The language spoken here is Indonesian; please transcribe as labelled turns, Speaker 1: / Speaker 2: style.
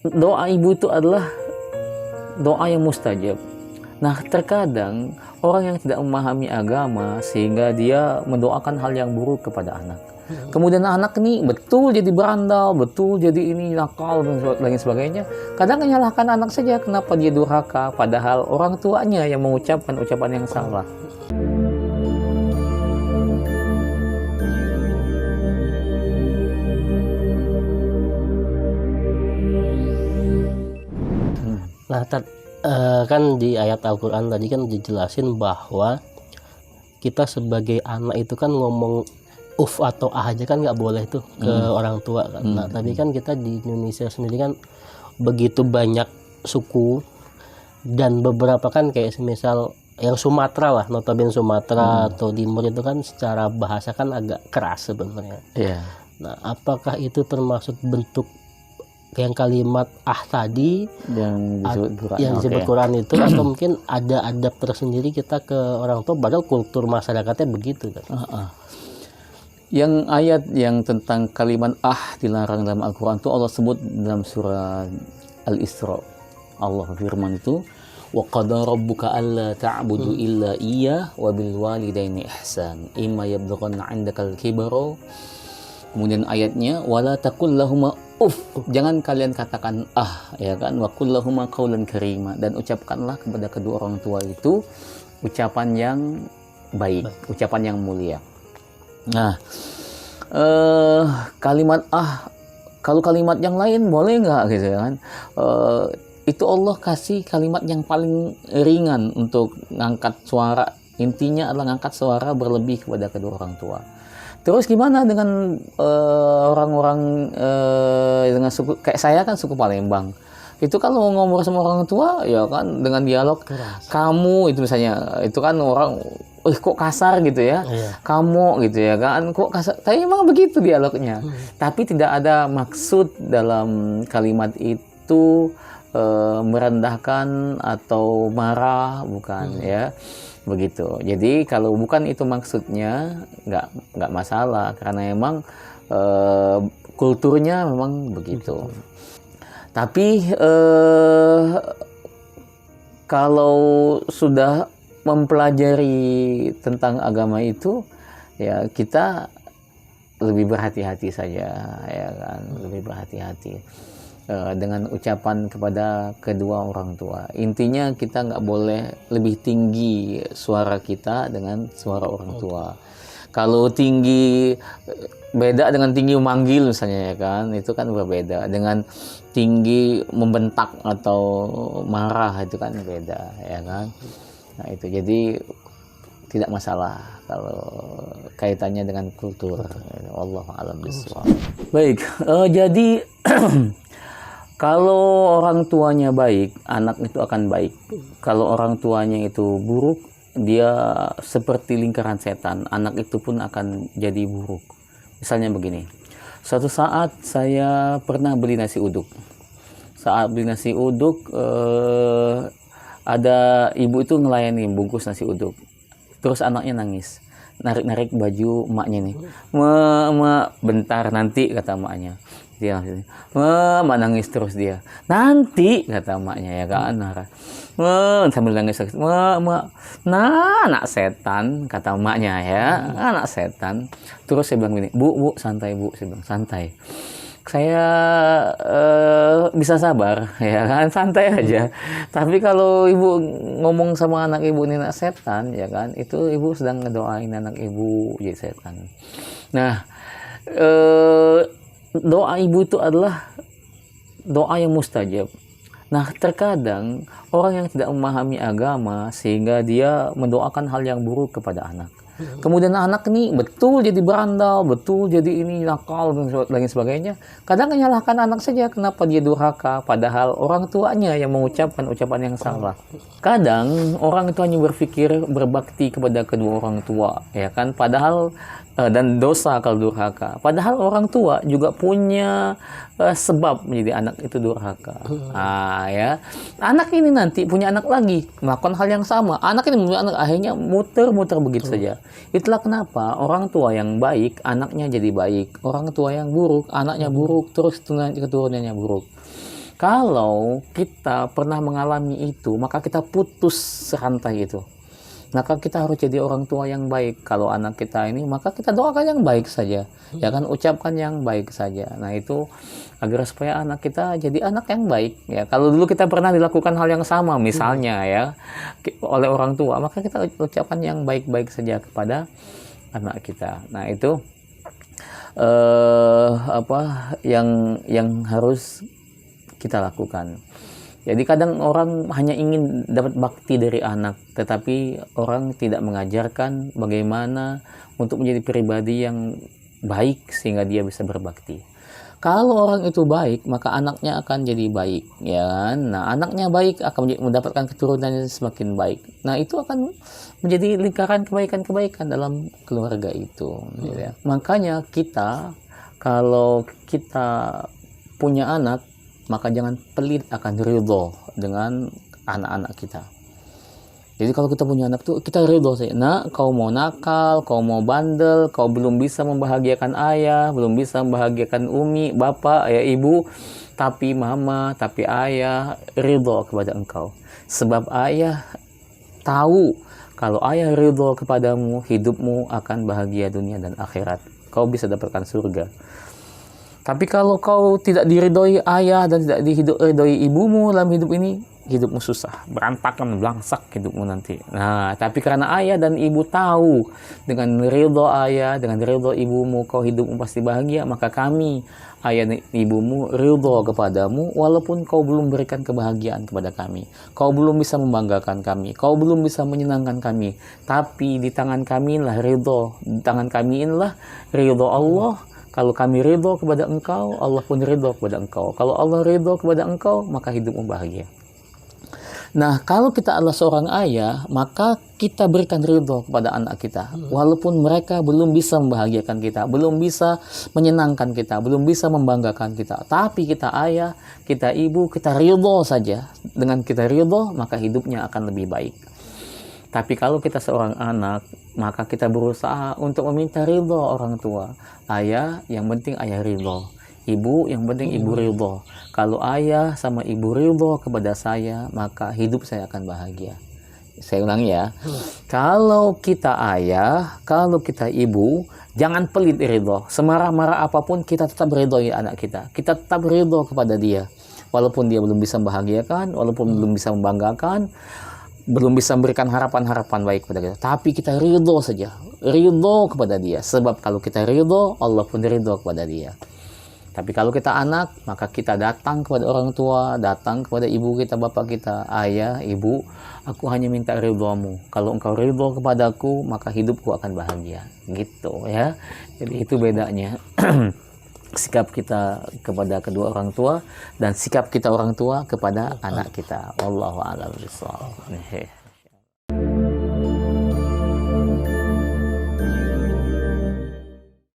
Speaker 1: doa ibu itu adalah doa yang mustajab. Nah, terkadang orang yang tidak memahami agama sehingga dia mendoakan hal yang buruk kepada anak. Kemudian anak ini betul jadi berandal, betul jadi ini nakal dan lain sebagainya. Kadang menyalahkan anak saja kenapa dia durhaka, padahal orang tuanya yang mengucapkan ucapan yang salah.
Speaker 2: Nah, kan di ayat Al-Quran tadi kan dijelasin bahwa kita sebagai anak itu kan ngomong atau aja kan nggak boleh tuh ke orang tua kan. Nah, tapi kan kita di Indonesia sendiri kan begitu banyak suku, dan beberapa kan kayak misal yang Sumatera lah, notabene Sumatera atau Timur itu kan secara bahasa kan agak keras sebenarnya.
Speaker 1: Iya.
Speaker 2: Nah, apakah itu termasuk bentuk yang kalimat tadi yang disebut Quran itu, atau mungkin ada adab tersendiri kita ke orang tua padahal kultur masyarakatnya begitu kan?
Speaker 1: Yang ayat yang tentang kalimat dilarang dalam Al-Quran itu Allah sebut dalam surah Al-Isra. Allah firman itu, wa qada rabbuka alla ta'budu illa iyyah wa bil walidaini ihsan imma yablughanna 'indakal kibara. Kemudian ayatnya, wala taqul lahuma jangan kalian katakan ya kan, wa qul lahuma qaulan karima, dan ucapkanlah kepada kedua orang tua itu ucapan yang baik, ucapan yang mulia. Nah, kalimat kalau kalimat yang lain boleh nggak gitu kan? Itu Allah kasih kalimat yang paling ringan untuk ngangkat suara. Intinya adalah ngangkat suara berlebih kepada kedua orang tua. Terus gimana dengan orang-orang dengan suku, kayak saya kan suku Palembang. Itu kalau ngomong sama orang tua ya kan dengan dialog kamu itu misalnya, itu kan orang kok kasar gitu ya. Kamu gitu ya kan, kok kasar. Tapi memang begitu dialognya. Tapi tidak ada maksud dalam kalimat itu merendahkan atau marah, bukan ya. Begitu. Jadi kalau bukan itu maksudnya nggak masalah, karena memang kulturnya memang begitu. Tapi kalau sudah mempelajari tentang agama itu, ya kita lebih berhati-hati saja, ya kan, lebih berhati-hati dengan ucapan kepada kedua orang tua. Intinya kita nggak boleh lebih tinggi suara kita dengan suara orang tua. Kalau tinggi beda dengan tinggi memanggil misalnya, ya kan, itu kan berbeda dengan tinggi membentak atau marah, itu kan beda, ya kan. Nah itu jadi tidak masalah kalau kaitannya dengan kultur. Wallahu a'lam bishawab. Baik, jadi kalau orang tuanya baik, anak itu akan baik. Kalau orang tuanya itu buruk, dia seperti lingkaran setan. Anak itu pun akan jadi buruk. Misalnya begini, suatu saat saya pernah beli nasi uduk. Saat beli nasi uduk, ada ibu itu ngelayani bungkus nasi uduk. Terus anaknya nangis, narik-narik baju emaknya nih. Mak, bentar nanti, kata emaknya. Dia mak nangis terus dia. Nanti, kata emaknya, ya kan, sambil nangis. Mak, nah anak setan, kata emaknya, ya, anak setan. Terus saya bilang gini, bu santai bu, saya bilang santai. Saya bisa sabar, ya kan, santai aja. Tapi kalau ibu ngomong sama anak ibu ini anak setan, ya kan, itu ibu sedang ngedoain anak ibu jadi setan. Nah, doa ibu itu adalah doa yang mustajab. Nah, terkadang orang yang tidak memahami agama sehingga dia mendoakan hal yang buruk kepada anak. Kemudian anak ini betul jadi berandal, betul jadi ini nakal dan lain sebagainya. Kadang menyalahkan anak saja kenapa dia durhaka, padahal orang tuanya yang mengucapkan ucapan yang salah. Kadang orang itu hanya berpikir berbakti kepada kedua orang tua, ya kan, padahal dan dosa kalau durhaka. Padahal orang tua juga punya sebab menjadi anak itu durhaka. Ya. Anak ini nanti punya anak lagi melakukan hal yang sama. Anak ini punya anak, akhirnya muter-muter begitu saja. Itulah kenapa orang tua yang baik anaknya jadi baik, orang tua yang buruk anaknya buruk, terus keturunannya buruk. Kalau kita pernah mengalami itu, maka kita putus rantai itu. Maka kita harus jadi orang tua yang baik. Kalau anak kita ini, maka kita doakan yang baik saja. Ya kan, ucapkan yang baik saja. Nah, itu agar supaya anak kita jadi anak yang baik. Ya, kalau dulu kita pernah dilakukan hal yang sama, misalnya ya, oleh orang tua, maka kita ucapkan yang baik-baik saja kepada anak kita. Nah, itu yang harus kita lakukan. Jadi kadang orang hanya ingin dapat bakti dari anak, tetapi orang tidak mengajarkan bagaimana untuk menjadi pribadi yang baik sehingga dia bisa berbakti. Kalau orang itu baik, maka anaknya akan jadi baik, ya kan? Nah, anaknya baik akan mendapatkan keturunan yang semakin baik. Nah, itu akan menjadi lingkaran kebaikan-kebaikan dalam keluarga itu. Gitu ya. Makanya kalau kita punya anak, maka jangan pelit akan ridho dengan anak-anak kita. Jadi kalau kita punya anak tuh, kita ridho saja. Nah, kau mau nakal, kau mau bandel, kau belum bisa membahagiakan ayah, belum bisa membahagiakan umi, bapak, ya ibu, tapi mama, tapi ayah ridho kepada engkau. Sebab ayah tahu kalau ayah ridho kepadamu, hidupmu akan bahagia dunia dan akhirat. Kau bisa dapatkan surga. Tapi kalau kau tidak diridhoi ayah dan tidak diridhoi ibumu dalam hidup ini, hidupmu susah, berantakan, belangsak hidupmu nanti. Nah, tapi karena ayah dan ibu tahu dengan ridho ayah, dengan ridho ibumu, kau hidupmu pasti bahagia, maka kami, ayah dan ibumu, ridho kepadamu, walaupun kau belum berikan kebahagiaan kepada kami. Kau belum bisa membanggakan kami, kau belum bisa menyenangkan kami, tapi di tangan kami lah ridho, di tangan kami inilah ridho Allah. Kalau kami ridho kepada engkau, Allah pun ridho kepada engkau. Kalau Allah ridho kepada engkau, maka hidupmu bahagia. Nah, kalau kita adalah seorang ayah, maka kita berikan ridho kepada anak kita. Walaupun mereka belum bisa membahagiakan kita, belum bisa menyenangkan kita, belum bisa membanggakan kita. Tapi kita ayah, kita ibu, kita ridho saja. Dengan kita ridho, maka hidupnya akan lebih baik. Tapi kalau kita seorang anak, maka kita berusaha untuk meminta ridho orang tua. Ayah, yang penting ayah ridho. Ibu, yang penting ibu ridho. Kalau ayah sama ibu ridho kepada saya, maka hidup saya akan bahagia. Saya ulangi ya. Kalau kita ayah, kalau kita ibu, jangan pelit ridho. Semarah-marah apapun, kita tetap ridhoi anak kita. Kita tetap ridho kepada dia. Walaupun dia belum bisa membahagiakan, walaupun belum bisa membanggakan, belum bisa memberikan harapan-harapan baik kepada kita, tapi kita ridho saja, ridho kepada dia. Sebab kalau kita ridho, Allah pun ridho kepada dia. Tapi kalau kita anak, maka kita datang kepada orang tua, datang kepada ibu kita, bapak kita, ayah, ibu, aku hanya minta ridhomu. Kalau engkau ridho kepadaku, maka hidupku akan bahagia. Gitu ya. Jadi itu bedanya. Sikap kita kepada kedua orang tua dan sikap kita orang tua kepada anak kita. Wallahu a'lam bishawab.